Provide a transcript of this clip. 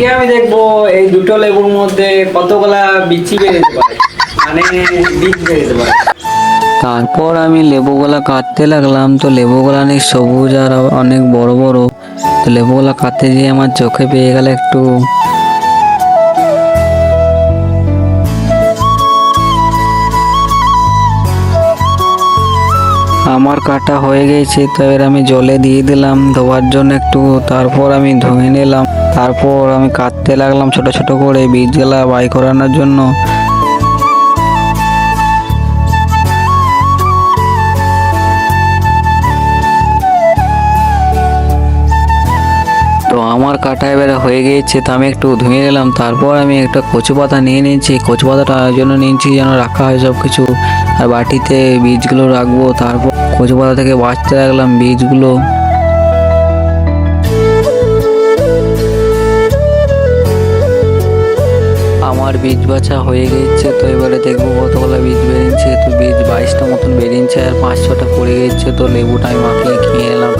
আজকে আমি দেখবো এই দুটো লেবুর মধ্যে কতগুলা বিচি বেরোতে পারে, মানে বীজ বেরোতে পারে। তারপর আমি লেবুগুলা কাটতে লাগলাম। তো লেবুগুলা অনেক সবুজ আর অনেক বড় বড়। তো লেবুগুলা কাটতে গিয়ে আমার চোখে পেয়ে গেল একটু। আমার কাটা হয়ে গেছে, তো এবার আমি জলে দিয়ে দিলাম ধোয়ার জন্য একটু। তারপর আমি ধুয়ে নিলাম। তারপর আমি কাটতে লাগলাম ছোট ছোট করে বীজগুলা বাই করানোর জন্য। তো আমার কাটা এবারে হয়ে গিয়েছে, তো আমি একটু ধুয়ে নিলাম। তারপর আমি একটা কচু পাতা নিয়ে নিয়েছি। কচু পাতাটা জন্য নিয়েছি যেন রাখা হয় সব কিছু, আর বাটিতে বীজগুলো রাখবো। তারপর কচু পাতা থেকে বাঁচতে লাগলাম বীজগুলো। আমার বীজ বাছা হয়ে গেছে, তো এবারে দেখবো কতগুলো বীজ বেরিয়েছে। তো বীজ 22টা মতন বেরিয়েছে আর 5-6টা পড়ে গেছে। তো লেবুটা আমি মাখিয়ে খেয়ে নিলাম।